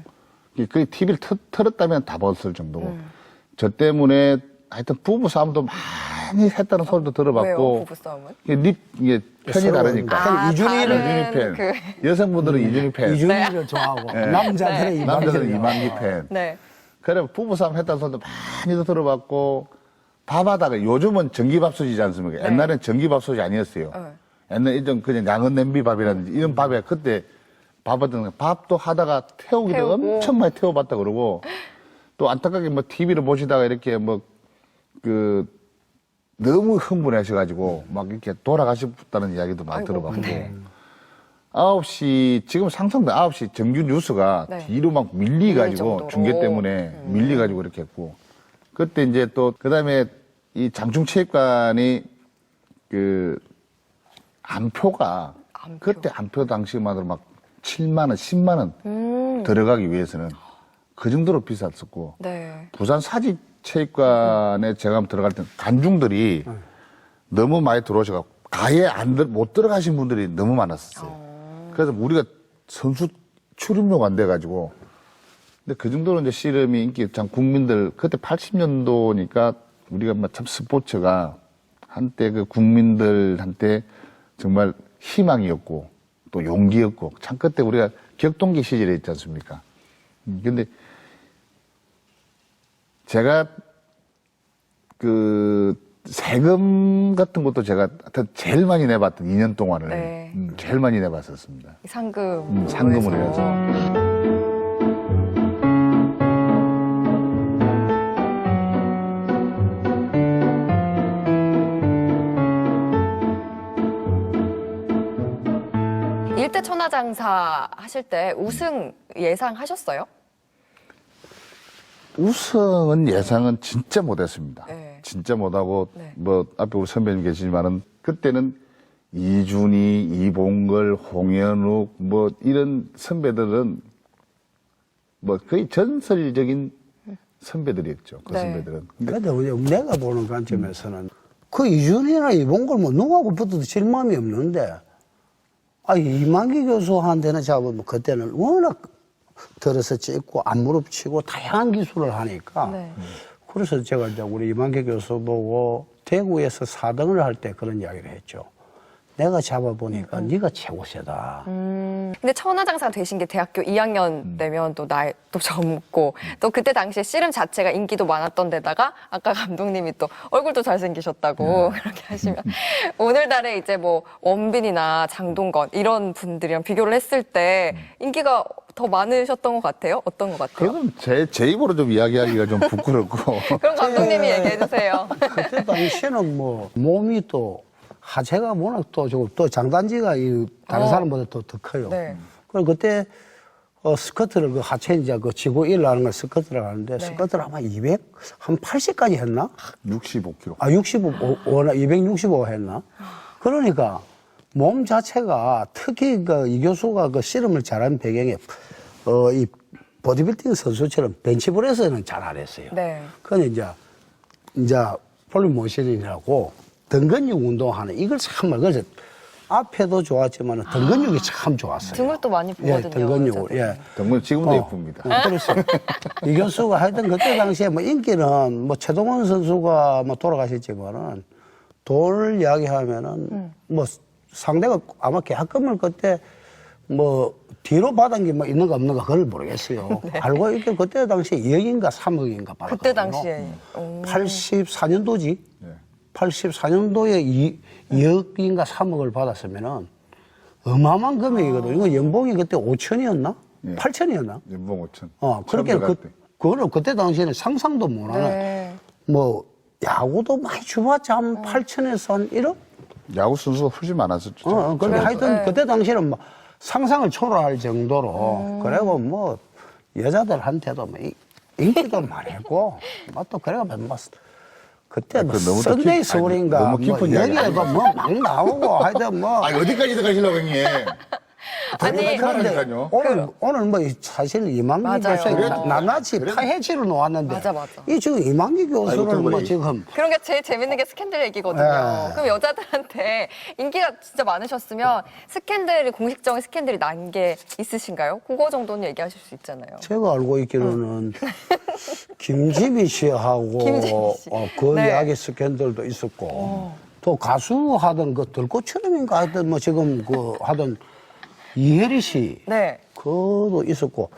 그 TV를 틀었다면 다 봤을 정도고 저 때문에 하여튼 부부 싸움도 많이 했다는 소리도 들어봤고 왜요? 부부싸움은? 이게 편이 서로 다르니까 이준희는 이준희 팬 그 여성분들은 이준희 팬 이준희를 좋아하고 네. 남자들은 남자들은 이만기를 이만기 팬 네. 그래 부부싸움 했다는 소리도 많이도 들어봤고 밥하다가 요즘은 전기밥솥이지 않습니까? 네. 옛날엔 전기밥솥이 아니었어요. 옛날 이전 그냥 양은 냄비밥이라든지 이런 밥에 그때 밥하던 밥도 하다가 태우기도 태우고. 엄청 많이 태워봤다 그러고 또 안타깝게 뭐 TV를 보시다가 이렇게 뭐 그 너무 흥분하셔가지고 막 이렇게 돌아가셨다는 이야기도 많이 아이고, 들어봤고 네. 9시 지금 상상도 9시 정규 뉴스가 네. 뒤로 막 밀리가지고 정도로. 중계 때문에 밀리가지고 이렇게 했고 그때 이제 또 그다음에 이 장충체육관이 그 안표가 안표. 그때 안표 당시만으로 막 7만 원, 10만 원 들어가기 위해서는 그 정도로 비쌌었고 네. 부산 사직체육관에 제가 한번 들어갈 때 관중들이 너무 많이 들어오셔서 가에 못 들어가신 분들이 너무 많았었어요. 그래서 우리가 선수 출입료가 안 돼가지고 근데 그 정도로 이제 씨름이 인기 참 국민들 그때 80년도니까 우리가 참 스포츠가 한때 그 국민들한테 정말 희망이었고 또 용기였고 참 그때 우리가 격동기 시절에 있지 않습니까? 근데 제가 그 세금 같은 것도 제가 하여튼 제일 많이 내봤던 2년 동안을 네. 제일 많이 내봤었습니다. 상금. 상금을 해서. 일대 천하장사 하실 때 우승 예상하셨어요? 우승은 예상은 진짜 못했습니다. 네. 진짜 못하고 네. 뭐 앞에 우리 선배님 계시지만은 그때는 이준희, 이봉걸, 홍현욱 뭐 이런 선배들은 뭐 거의 전설적인 선배들이었죠. 그 네. 선배들은. 근데 내가 보는 관점에서는 그 이준이나 이봉걸 뭐 누구하고 붙어도 질 마음이 없는데 이만기 교수한테는 잡으면 그때는 워낙 들어서 찍고 안무릎 치고 다양한 기술을 하니까 네. 그래서 제가 이제 우리 이만기 교수 보고 대구에서 4등을 할 때 그런 이야기를 했죠. 내가 잡아보니까 네가 최고 세다. 근데 천하장사 되신 게 대학교 2학년 되면 또 나이도 젊고 또 그때 당시에 씨름 자체가 인기도 많았던 데다가 아까 감독님이 또 얼굴도 잘생기셨다고 그렇게 하시면 오늘날에 이제 뭐 원빈이나 장동건 이런 분들이랑 비교를 했을 때 인기가 더 많으셨던 것 같아요? 어떤 것 같아요? 그건 제 입으로 좀 이야기하기가 좀 부끄럽고. 그럼 감독님이 얘기해 주세요. 그때 당시에는 뭐 몸이 또 하체가 워낙 또 장단지가 다른 사람보다 더 커요. 네. 그리고 그때 스쿼트를 그 하체 이제 그 지구 1 하는 걸 스쿼트를 하는데 스쿼트를 아마 한 80까지 했나? 65kg. 265 했나? 그러니까 몸 자체가 특히 이 교수가 그 씨름을 잘하는 배경에 이 보디빌딩 선수처럼 벤치프레스는 잘 안 했어요. 네. 그건 이제 폴리모션이라고 등 근육 운동하는 이걸 참 그래서 앞에도 좋았지만 등 근육이 참 좋았어요. 등을 또 많이 보거든요. 등 근육을. 여자들이. 예. 정말 지금도 예쁩니다. 그렇죠. 이 교수가 하여튼 그때 당시에 뭐 인기는 뭐 최동원 선수가 뭐 돌아가셨지만은 돌 이야기하면은 뭐 상대가 아마 계약금을 그때 뭐 뒤로 받은 게 뭐 있는가 없는가 그걸 모르겠어요. 알고 있게 그때 당시에 2억인가 3억인가 받았거든요. 그때 당시에. 84년도지. 84년도에 2억인가 3억을 받았으면은 어마어마한 금액이거든요. 이거 연봉이 그때 5천이었나? 예. 8천이었나? 연봉 5천. 그렇게 처음 들어갈 때. 그거를 그때 당시에는 상상도 못하는 네. 뭐 야구도 많이 줘봤자 한 8천에서 한 1억? 야구 선수가 훨씬 많았었죠. 그런데 하여튼 네. 그때 당시에는 뭐 상상을 초월할 정도로 그리고 뭐 여자들한테도 뭐 인기도 많이 했고 또 그래가 뭐 그때 뭐 너무 또 썬데이 깊- 서울인가 아니, 너무 깊은 뭐 이야기 여기에도 뭐 막 나오고 하여튼 뭐 어디까지 들어가시려고 형님? 아니, 그러니까요. 오늘 뭐 사실 이만기 맞아요. 교수 낱낱이 파헤치로 놓았는데 맞아. 이 지금 이만기 교수는 뭐 그래. 지금 그런 게 제일 재밌는 게 스캔들 얘기거든요. 네. 그럼 여자들한테 인기가 진짜 많으셨으면 스캔들이 공식적인 스캔들이 난 게 있으신가요? 그거 정도는 얘기하실 수 있잖아요. 제가 알고 있기로는 김지미 씨하고 김지미 씨. 그 네. 이야기 스캔들도 있었고 또 가수 하던 그 들꽃처럼인가 하여튼 뭐 지금 그 하던 이혜리 씨 네. 그도 있었고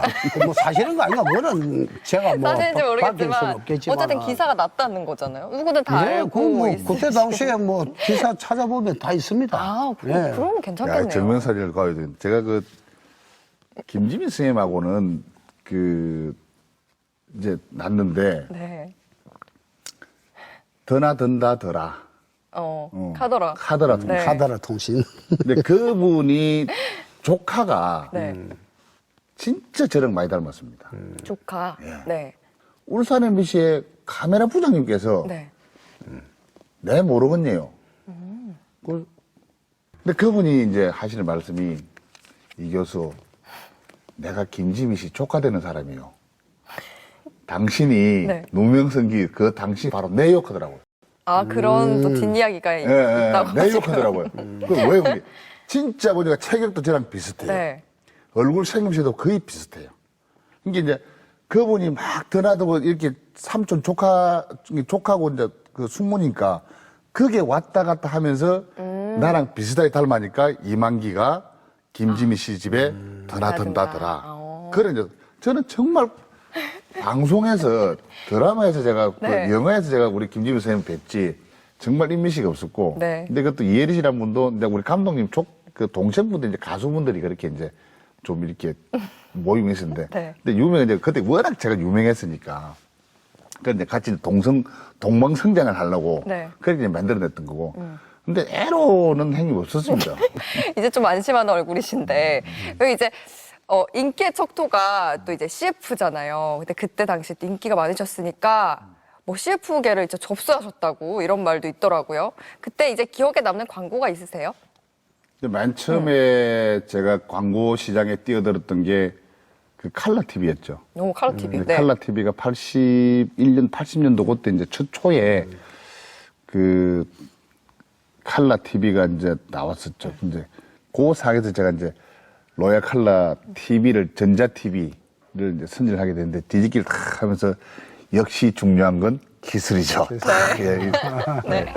뭐 사실은 거 아닌가 뭐는 제가 뭐 사실인지 밝힐 수는 모르겠지만 없겠지만 어쨌든 기사가 났다는 거잖아요. 누구든 다 예, 알고 그뭐 있으시고. 그때 당시에 뭐 기사 찾아보면 다 있습니다. 예. 그러면 괜찮겠네요. 야, 증명사진을 가야 돼. 제가 그 김지민 선생님하고는 그 이제 났는데 네. 더나 든다 더라 카더라. 카더라 네. 카더라 통신. 근데 그분이 조카가 네. 진짜 저랑 많이 닮았습니다. 조카. 예. 네. 울산 MBC의 카메라 부장님께서 네. 내 모르겠네요. 근데 그분이 이제 하시는 말씀이 이 교수 내가 김지미 씨 조카 되는 사람이요. 당신이 네. 누명성기 그 당시 바로 내 욕하더라고요. 아, 그런 또 뒷이야기가 있다고. 내 욕하더라고요. 그왜 그게 진짜 보니까 체격도 저랑 비슷해요. 네. 얼굴 생김새도 거의 비슷해요. 이게 이제 그분이 막 드나들고 이렇게 삼촌 조카고 이제 그 숙모니까 그게 왔다 갔다 하면서 나랑 비슷하게 닮으니까 이만기가 김지미 씨 집에 드나든다더라. 그래 이제 저는 정말 방송에서 드라마에서 제가 네. 그 영화에서 제가 우리 김지미 선생님 뵀지 정말 인미식이 없었고. 네. 근데 그것도 이혜리 씨라는 분도 이제 우리 감독님 그 동생분들 이제 가수분들이 그렇게 이제 좀 이렇게 모임이 있었는데. 네. 근데 이제 그때 워낙 제가 유명했으니까. 그런데 같이 동방성장을 하려고. 네. 그렇게 이제 만들어냈던 거고. 근데 애로는 행위 없었습니다. 이제 좀 안심하는 얼굴이신데 여기 이제 인기의 척도가 또 이제 CF잖아요. 근데 그때 당시 때 인기가 많으셨으니까 뭐 CF계를 이제 접수하셨다고 이런 말도 있더라고요. 그때 이제 기억에 남는 광고가 있으세요? 근데 맨 처음에 제가 광고 시장에 뛰어들었던 게 그 칼라 TV였죠. 오, 칼라 TV. 네. 칼라 TV가 81년, 80년도 그때 이제 초에 그 칼라 TV가 이제 나왔었죠. 이제 그 상에서 제가 이제 로얄 칼라 TV를 전자 TV를 이제 선정하게 됐는데 뒤집기를 탁 하면서 역시 중요한 건 기술이죠. 예. 네.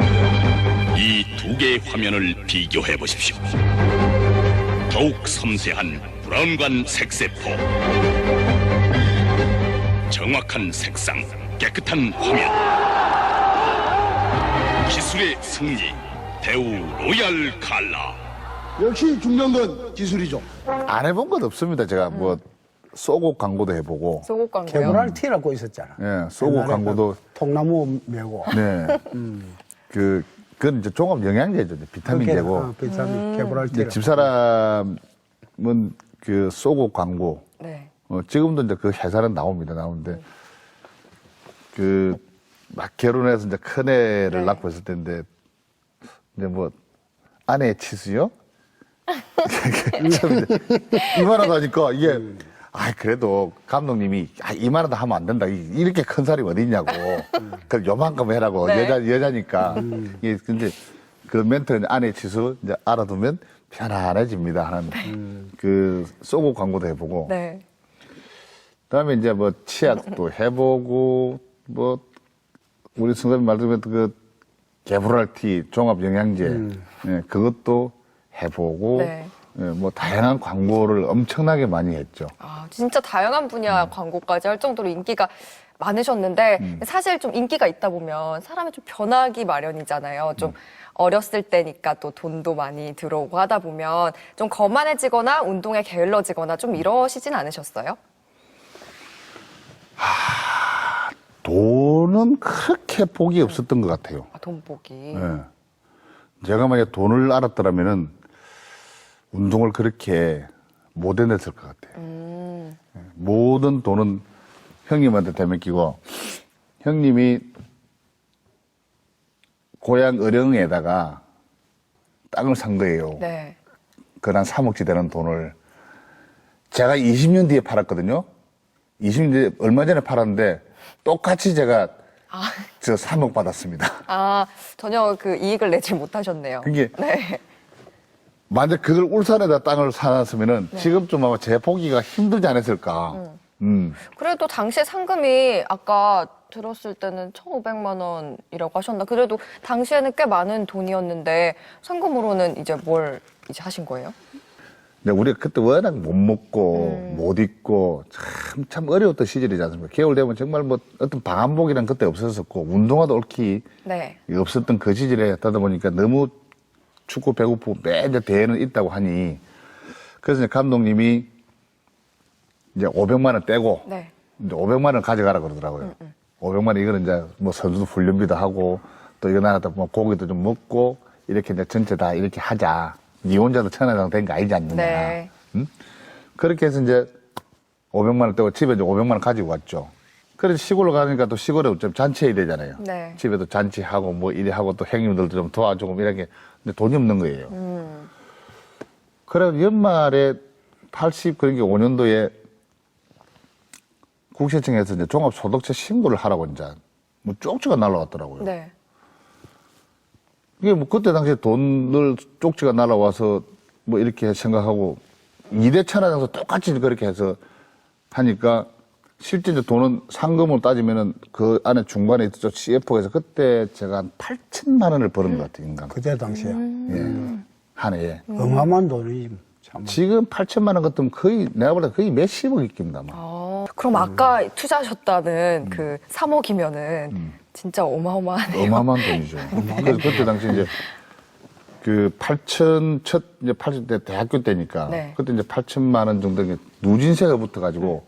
이 두 개의 화면을 비교해 보십시오. 더욱 섬세한 브라운관 색세포, 정확한 색상, 깨끗한 화면, 기술의 승리, 대우 로얄 칼라. 역시 중요한 건 기술이죠. 안 해본 것 없습니다. 제가 뭐 쏘고 광고도 해보고, 소국 광고요. 개브랄티라고 있었잖아. 예, 쏘고 옛날에 광고도, 그 통나무 메고. 네, 그건 이제 종합 영양제죠, 비타민제고. 비타민 개브랄티. 이제 집사람은 그 쏘고 광고, 네. 지금도 이제 그 회사는 나오는데, 막 결혼해서 이제 큰애를 낳고 있을 때인데, 이제 뭐, 아내 치수요? 이만하다 하니까 이게, 그래도 감독님이, 이만하다 하면 안 된다. 이렇게 큰 살이 어딨냐고. 그럼 요만큼 해라고. 네. 여자니까. 이게 근데 그 멘트는 아내 치수 이제 알아두면 편안해집니다. 하는 그 쏘고 광고도 해보고. 네. 그다음에 이제 뭐 치약도 해보고 뭐 우리 선생님 말씀했던 그 개브랄티 종합 영양제 예, 그것도 해보고 네. 예, 뭐 다양한 광고를 엄청나게 많이 했죠. 아, 진짜 다양한 분야 광고까지 할 정도로 인기가 많으셨는데 사실 좀 인기가 있다 보면 사람이 좀 변하기 마련이잖아요. 좀 어렸을 때니까 또 돈도 많이 들어오고 하다 보면 좀 거만해지거나 운동에 게을러지거나 좀 이러시진 않으셨어요? 돈은 그렇게 복이 없었던 것 같아요. 아, 돈 보기. 예. 제가 만약 돈을 알았더라면은 운동을 그렇게 못 해냈을 것 같아요. 예. 모든 돈은 형님한테 대맡기고 형님이 고향 어령에다가 땅을 산 거예요. 네. 그한 3억치 되는 돈을 제가 20년 뒤에 팔았거든요. 20년 뒤에 얼마 전에 팔았는데 똑같이 제가 저 3억 받았습니다. 아, 전혀 그 이익을 내지 못하셨네요. 그게 네. 만약 그걸 울산에다 땅을 사놨으면은 지금쯤 아마 재 보기가 힘들지 않았을까. 그래도 당시에 상금이 아까 들었을 때는 1,500만 원이라고 하셨나? 그래도 당시에는 꽤 많은 돈이었는데 상금으로는 이제 뭘 이제 하신 거예요? 근데 우리가 그때 워낙 못 먹고 못 입고 참 어려웠던 시절이지 않습니까? 겨울 되면 정말 뭐 어떤 방한복이란 그때 없었었고 운동화도 옳게 네. 없었던 그 시절에 하다 보니까 너무 춥고 배고프고 매일 대회는 있다고 하니 그래서 이제 감독님이 이제 500만 원 떼고 네. 이제 500만 원 가져가라 그러더라고요. 500만 원 이거는 이제 뭐 선수도 훈련비도 하고 또 이거 나갔다 뭐 고기도 좀 먹고 이렇게 이제 전체 다 이렇게 하자. 니 혼자도 천하장 된 거 아니지 않느냐. 네. 응? 그렇게 해서 이제 500만 원 떼고 집에 이제 500만 원 가지고 왔죠. 그래서 시골로 가니까 또 시골에 좀 잔치해야 되잖아요. 네. 집에도 잔치하고 뭐 이래 하고 또 형님들도 좀 도와주고 이렇게. 근데 돈이 없는 거예요. 그래 연말에 80 그런 게 5년도에 국세청에서 이제 종합소득세 신고를 하라고 이제 뭐 쪽지가 날라왔더라고요. 네. 이게 뭐 그때 당시에 돈을 쪽지가 날아와서 뭐 이렇게 생각하고 2대 천하장서 똑같이 그렇게 해서 하니까 실제 이제 돈은 상금으로 따지면은 그 안에 중간에 있었죠. CF에서 그때 제가 한 8천만 원을 버는 것 같아요, 인간. 그때 당시에. 예. 한 해에. 어마어마한 돈이. 지금 8천만 원 같으면 거의 내가 볼 때 거의 몇십억 있겠습니다. 그럼 아까 투자하셨다는 그 3억이면은 진짜 어마어마하네요. 어마어마한 돈이죠. 그래서 그때 당시 이제 그 8천 이제 8천 때 대학교 때니까 네. 그때 이제 8천만 원 정도 누진세가 붙어가지고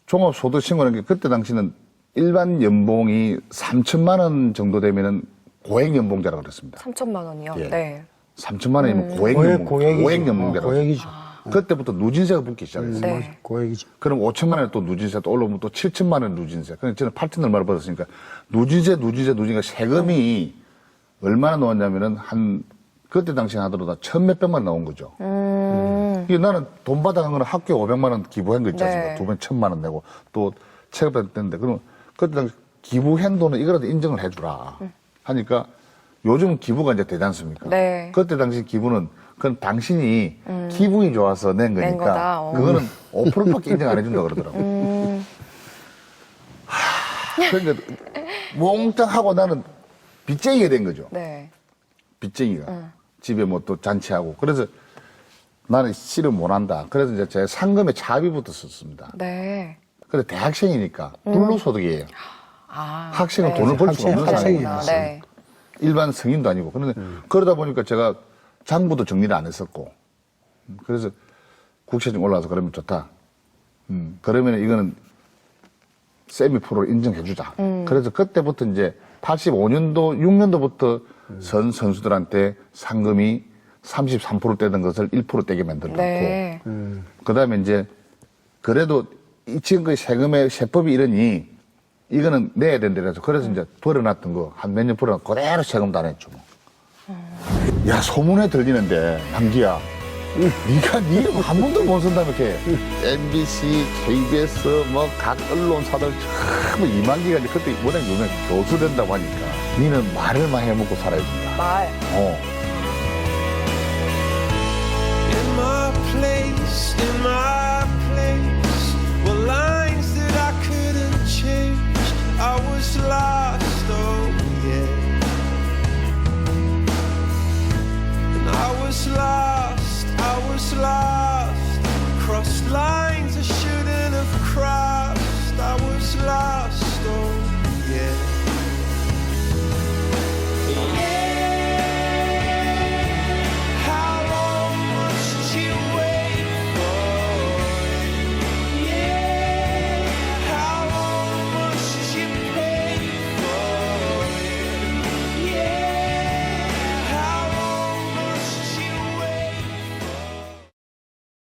종합소득신고라는 게 그때 당시는 일반 연봉이 3천만 원 정도 되면은 고액연봉자라고 그랬습니다. 3천만 원이요? 예. 네. 3천만 원이면 고액연봉자라고. 고액이죠. 그때부터 누진세가 붙기 시작했어요. 네. 고액이죠. 그럼 5천만 원에 또 누진세 또 올라오면 또 7천만 원 누진세. 그럼 저는 8천 얼마를 벌었으니까 누진세가 세금이 얼마나 나왔냐면은 그때 당시에 하더라도 1,000몇백만 원 나온 거죠. 이게 나는 돈 받아간 거는 학교에 500만 원 기부한 거 있지 않습니까? 네. 두 번 1,000만 원 내고 또 체급했는데 그럼 그때 당시 기부한 돈은 이거라도 인정을 해주라 하니까 요즘 기부가 이제 되지 않습니까? 네. 그때 당시 기부는 그건 당신이 기분이 좋아서 낸 낸 거니까 거다. 그거는 5%밖에 인정 안 해준다 그러더라고요. 그러니까 몽땅 하고 나는 빚쟁이가 된 거죠. 네. 빚쟁이가. 집에 뭐 또 잔치하고. 그래서 나는 씨를 못 한다. 그래서 이제 제 상금에 자비부터 썼습니다. 네. 근데 대학생이니까 불로소득이에요. 아, 학생은 네. 돈을 벌 수가 없는 학생이구나. 사람이에요. 네. 일반 성인도 아니고. 그런데 그러다 보니까 제가 장부도 정리를 안 했었고. 그래서 국세청 올라와서 그러면 좋다. 그러면 이거는 세미 프로 인정해주자. 그래서 그때부터 이제 85년도, 6년도부터 선수들한테 상금이 33% 떼던 것을 1% 떼게 만들어놓고. 네. 그 다음에 이제 그래도 지금 그 세금의 세법이 이러니 이거는 내야 된다 그래서 그래서 이제 벌어놨던 거 한 몇 년 벌어놨고 그대로 세금도 안 했죠. 야, 소문에 들리는데, 남기야. 네가 네 이름 한 번도 못 쓴다며, 이렇게. MBC, KBS, 뭐, 각 언론사들, 참, 이만기가 이제 그때 워낙 유명 교수 된다고 하니까. 니는 말을 많이 해먹고 살아야 된다. 말.